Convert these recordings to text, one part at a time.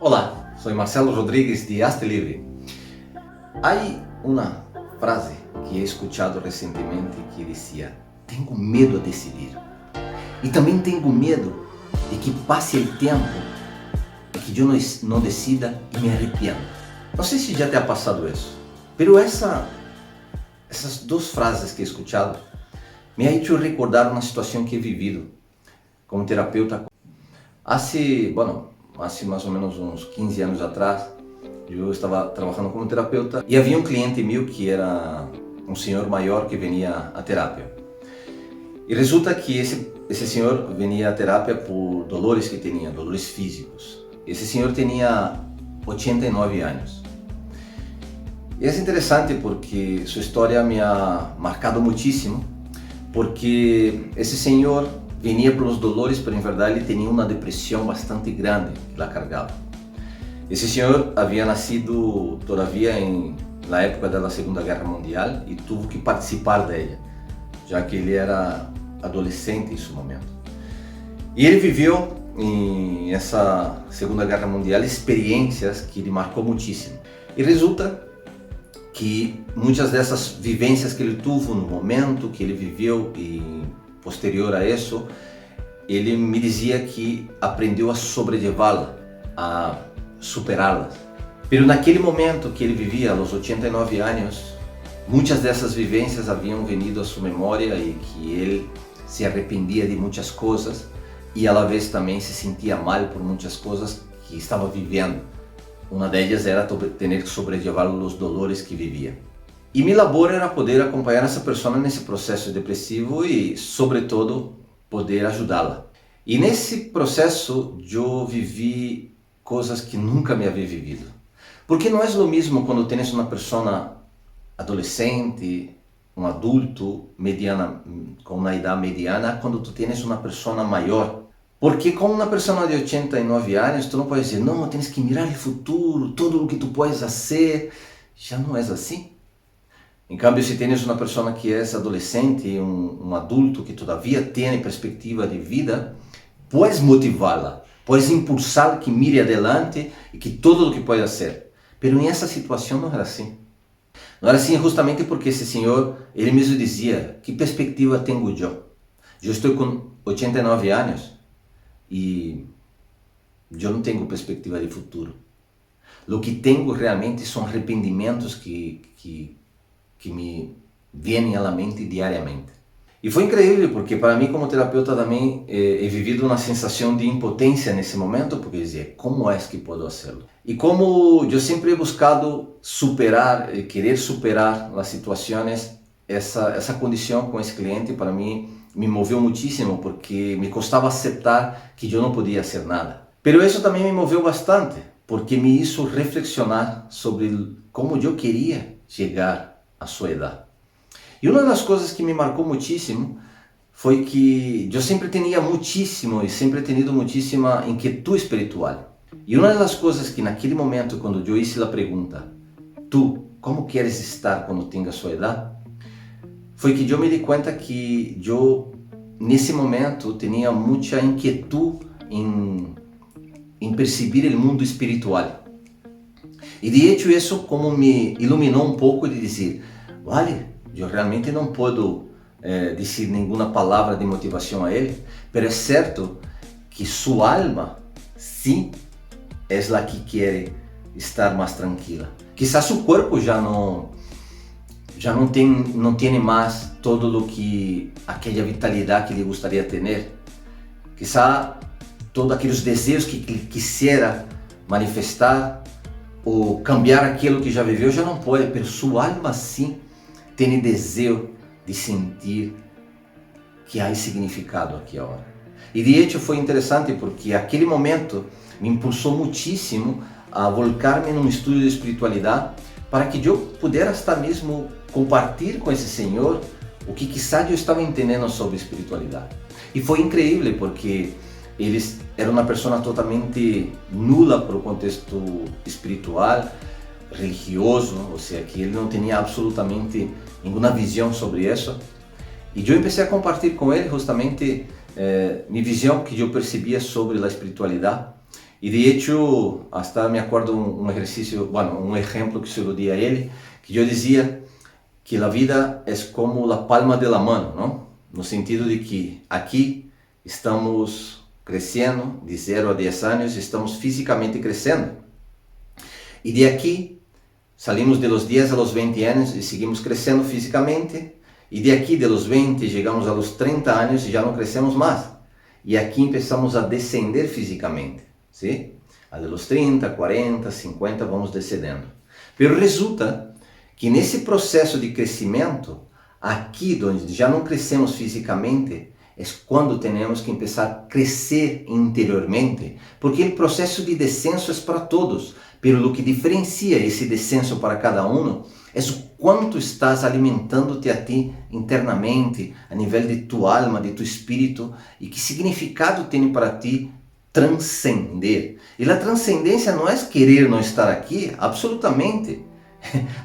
Hola, soy Marcelo Rodríguez de Hazte Libre. Hay una frase que he escuchado recientemente que decía, tengo miedo a decidir. Y también tengo miedo de que pase el tiempo y que yo no decida y me arrepiento. No sé si ya te ha pasado eso, pero esas dos frases que he escuchado me ha hecho recordar una situación que he vivido como terapeuta. Hace más o menos uns 15 anos atrás, eu estava trabalhando como terapeuta e havia um cliente meu que era um senhor maior que vinha à terapia. E resulta que esse senhor vinha à terapia por dolores que tinha, dolores físicos. Esse senhor tinha 89 anos. E é interessante porque sua história me ha marcado muitíssimo, porque esse senhor vinha pelos dolores, pero em verdade ele tinha uma depressão bastante grande que la cargava. Esse senhor havia nascido todavia na época da Segunda Guerra Mundial e teve que participar dela, já que ele era adolescente em seu momento. E ele viveu nessa Segunda Guerra Mundial experiências que lhe marcou muitíssimo. E resulta que muitas dessas vivências que ele teve no momento que ele viveu e posterior a isso, ele me dizia que aprendeu a sobrelevá-la, a superá-las. Mas naquele momento que ele vivia, aos 89 anos, muitas dessas vivências haviam vindo à sua memória e que ele se arrependia de muitas coisas e, à vez, também se sentia mal por muitas coisas que estava vivendo. Uma delas era ter que sobrelevar os dolores que vivia. E minha labor era poder acompanhar essa pessoa nesse processo depressivo e, sobretudo, poder ajudá-la. E nesse processo eu vivi coisas que nunca me havia vivido. Porque não é o mesmo quando tens uma pessoa adolescente, um adulto com uma idade mediana, quando tu tens uma pessoa maior. Porque com uma pessoa de 89 anos, tu não podes dizer, não, tens que mirar o futuro, tudo o que tu podes fazer. Já não é assim. Em cambio, se tens uma pessoa que é adolescente, um adulto que todavia tem perspectiva de vida, podes motivá-la, podes impulsá-la que mire adelante e que tudo o que pode fazer. Mas nessa situação não era assim. Não era assim justamente porque esse senhor, ele mesmo dizia, que perspectiva tenho eu? Eu estou com 89 anos e eu não tenho perspectiva de futuro. O que tenho realmente são arrependimentos que me vêm à mente diariamente. E foi incrível porque para mim como terapeuta também he vivido uma sensação de impotência nesse momento, porque dizia, como é que posso fazê-lo? E como eu sempre he buscado querer superar as situações, essa condição com esse cliente para mim me moveu muitíssimo, porque me custava aceitar que eu não podia fazer nada. Pero isso também me moveu bastante, porque me hizo reflexionar sobre como eu queria chegar a sua idade. E uma das coisas que me marcou muitíssimo foi que eu sempre tinha muitíssimo e sempre tenido muitíssima inquietude espiritual. E uma das coisas que naquele momento, quando eu hice a pergunta, tu, como queres estar quando tenha a sua idade? Foi que eu me dei conta que eu, nesse momento, tinha muita inquietude em perceber o mundo espiritual. E de hecho isso como me iluminou um pouco de dizer, vale, eu realmente não posso dizer nenhuma palavra de motivação a ele, mas é certo que sua alma, sim, é a que quer estar mais tranquila. Quizás seu corpo já não tem mais todo o que aquela vitalidade que ele gostaria de ter. Quizás todos aqueles desejos que ele quisera manifestar ou cambiar aquilo que já viveu já não pode, mas sua alma sim tem desejo de sentir que há significado aqui agora. E de hecho foi interessante porque aquele momento me impulsou muitíssimo a volcar-me num estudo de espiritualidade para que eu pudesse estar mesmo compartilhar com esse senhor o que quizá eu estava entendendo sobre espiritualidade. E foi incrível porque ele era uma pessoa totalmente nula para o contexto espiritual, religioso, ou seja, que ele não tinha absolutamente nenhuma visão sobre isso. E eu comecei a compartilhar com ele justamente minha visão que eu percebia sobre a espiritualidade. Y de hecho, hasta me acuerdo un ejercicio, bueno, un ejemplo que se lo di a él, que yo decía que la vida es como la palma de la mano, ¿no? No sentido de que aquí estamos creciendo de 0 a 10 años, estamos físicamente creciendo. Y de aquí salimos de los 10 a los 20 años y seguimos creciendo físicamente. Y de aquí, de los 20, llegamos a los 30 años y ya no crecemos más. Y aquí empezamos a descender físicamente, ¿sí? A de los 30, 40, 50 vamos descendendo. Pero resulta que nesse processo de crescimento, aqui onde já não crescemos fisicamente, é quando temos que começar a crescer interiormente, porque o processo de descenso é para todos, pero o que diferencia esse descenso para cada um é o quanto estás alimentando-te a ti internamente, a nível de tu alma, de tu espírito, e que significado tem para ti transcender. E a transcendência não é querer não estar aqui, absolutamente.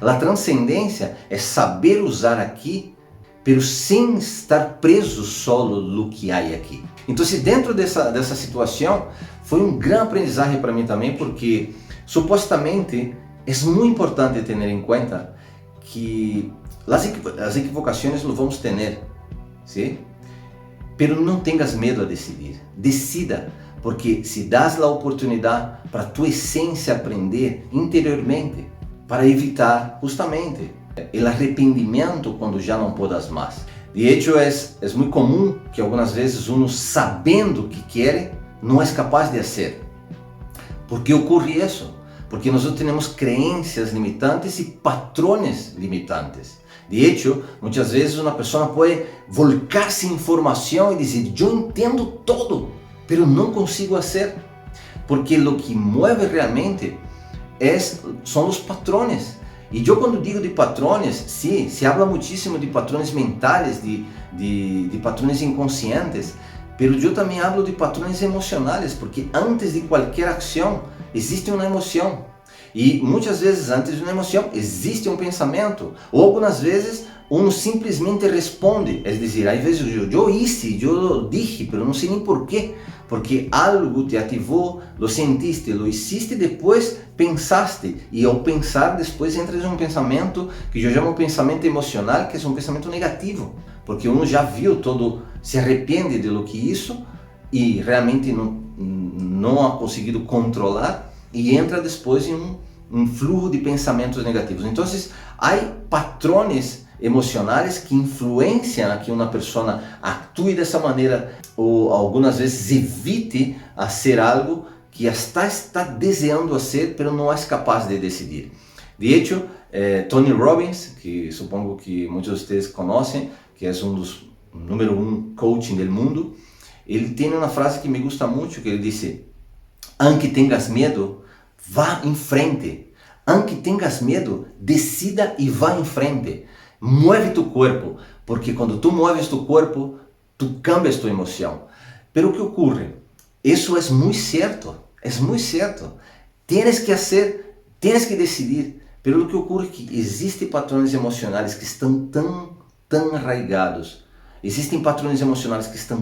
A transcendência é saber usar aqui, pero sem estar preso solo no que há aqui. Então, dentro dessa situação, foi um grande aprendizagem para mim também, porque supostamente é muito importante ter em conta que as equivocações lo vamos ter, ¿sí? Pero não tenhas medo a decidir, decida, porque se das a oportunidade para tu essência aprender interiormente, para evitar justamente o arrependimento quando já não podas mais. De hecho, é muito comum que algumas vezes uno, sabendo o que quer, não é capaz de fazer. ¿Por que ocorre isso? Porque nós temos crenças limitantes e patrones limitantes. De hecho, muitas vezes uma pessoa pode volcar-se em informação e dizer: eu entendo todo, mas não consigo fazer. Porque o que move realmente são os patrones. E eu quando digo de patrones, sim, se habla muitíssimo de patrones mentais, de patrones inconscientes, mas eu também hablo de patrones emocionais, porque antes de qualquer ação existe uma emoção. E muitas vezes antes de uma emoção existe um pensamento, ou algumas vezes uno simplesmente responde, é dizer, às vezes eu hice, eu dije, mas não sei nem porquê, porque algo te ativou, lo sentiste, lo hiciste, depois pensaste, e ao pensar depois entras em um pensamento que eu chamo pensamento emocional, que é um pensamento negativo, porque uno já viu todo, se arrepende de lo que isso e realmente não ha conseguido controlar e entra depois em um fluxo de pensamentos negativos. Então, há patrones emocionais que influenciam a que uma pessoa atue dessa maneira ou algumas vezes evite fazer algo que está desejando fazer, mas não é capaz de decidir. De hecho, Tony Robbins, que supongo que muitos de vocês conhecem, que é um dos número 1 coaching do mundo, ele tem uma frase que me gusta muito, que ele disse: aunque tengas medo, vá em frente. Aunque tengas medo, decida e vá em frente. Mueve tu corpo, porque quando tu mueves tu corpo, tu cambias tu emoção. Pero o que ocorre? Isso é muito certo, Tienes que fazer, tienes que decidir. Pero o que ocorre é que existem patrões emocionais que estão tão arraigados, existem patrões emocionais que estão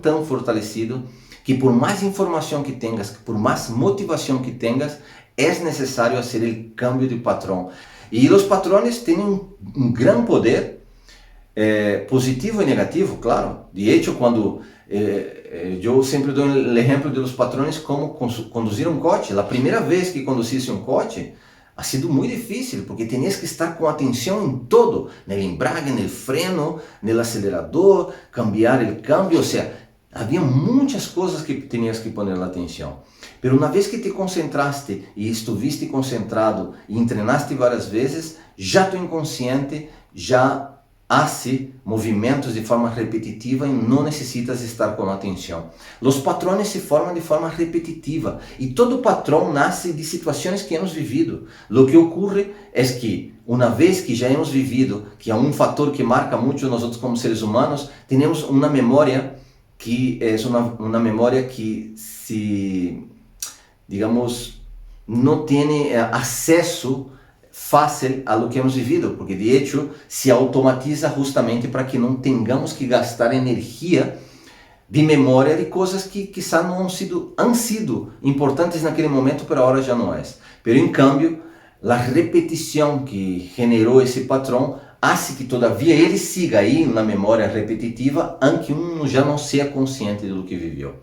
tão fortalecidos, que por mais informação que tenhas, por mais motivação que tenhas, é necessário fazer o cambio de patrão. E os patrões têm um grande poder, positivo e negativo, claro. De hecho, quando eu sempre dou o exemplo dos patrões como conduzir um coche. A primeira vez que conduzisse um coche, ha sido muito difícil, porque tinhas que estar com atenção em todo, no embrague, no freno, no acelerador, cambiar o câmbio, ou seja, havia muitas coisas que tinhas que poner atenção. Mas uma vez que te concentraste e estuviste concentrado e treinaste várias vezes, já tu inconsciente já hace movimentos de forma repetitiva e não necessitas estar com atenção. Os patrões se formam de forma repetitiva e todo patrão nasce de situações que hemos vivido. O que ocorre é que, uma vez que já hemos vivido, que é um fator que marca muito nós como seres humanos, temos uma memória que é uma memória que digamos, não tem acesso fácil a lo que hemos vivido, porque de hecho se automatiza justamente para que não tenhamos que gastar energia de memória de coisas que quizá não han sido importantes naquele momento, pero ahora já não é. Pero em cambio, a repetição que generou esse patrão hace que todavia ele siga aí na memória repetitiva, aunque já não seja consciente do que viveu.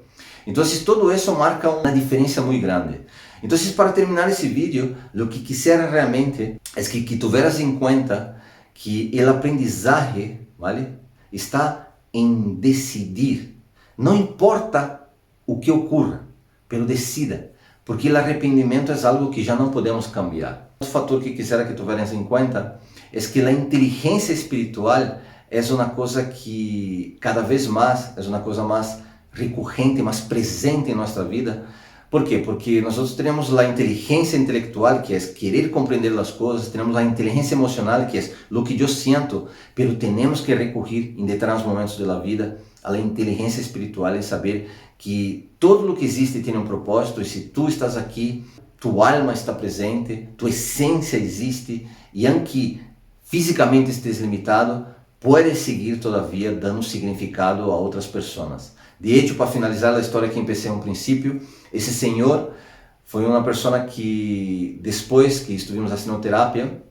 Então, todo isso marca uma diferença muito grande. Então, para terminar esse vídeo, o que quisiera realmente é que tu veras em conta que o aprendizagem, ¿vale?, está em decidir. Não importa o que ocorra, pero decida, porque o arrependimento é algo que já não podemos cambiar. Outro fator que quisiera que tu veras em conta é que a inteligência espiritual é uma coisa que cada vez mais é uma coisa mais recorrente, mais presente em nossa vida. ¿Por quê? Porque nós temos a inteligência intelectual, que é querer compreender as coisas, temos a inteligência emocional, que é o que eu sinto, pero temos que recorrer em determinados momentos da vida a inteligência espiritual e saber que todo o que existe tem um propósito, e se tu estás aqui, tu alma está presente, tua essência existe, e aunque fisicamente estés limitado, puedes seguir todavia dando significado a outras pessoas. De hecho, para finalizar a história que empecé no princípio, esse senhor foi uma pessoa que, depois que estivemos fazendo terapia,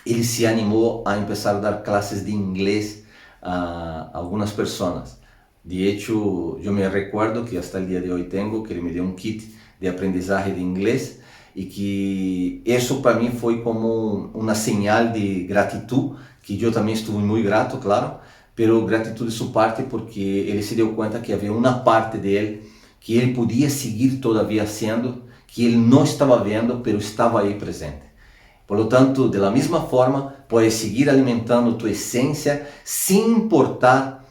ele se animou a começar a dar classes de inglês a algumas pessoas. De hecho, eu me recuerdo que até o dia de hoje tenho, que ele me deu um kit de aprendizagem de inglês, e que isso para mim foi como uma señal de gratidão, que eu também estou muito grato, claro, pero gratidão de sua parte, porque ele se deu conta que havia uma parte dele que ele podia seguir todavia sendo, que ele não estava vendo, pero estava aí presente. Por lo tanto, de la mesma forma, puedes seguir alimentando tua essência sem importar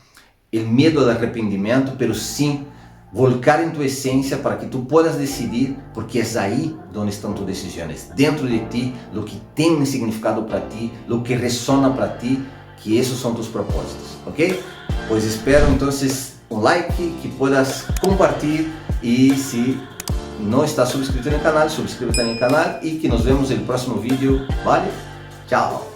o medo do arrependimento, pero sim volcar em tua essência para que tu puedas decidir, porque é aí onde estão tuas decisões, dentro de ti, o que tem significado para ti, o que ressona para ti, que esses são tus propósitos, ok? Pois espero então um like, que puedas compartilhar, e se não está subscrito no canal, subscreva-te no canal, e que nos vemos no próximo vídeo, vale? Tchau!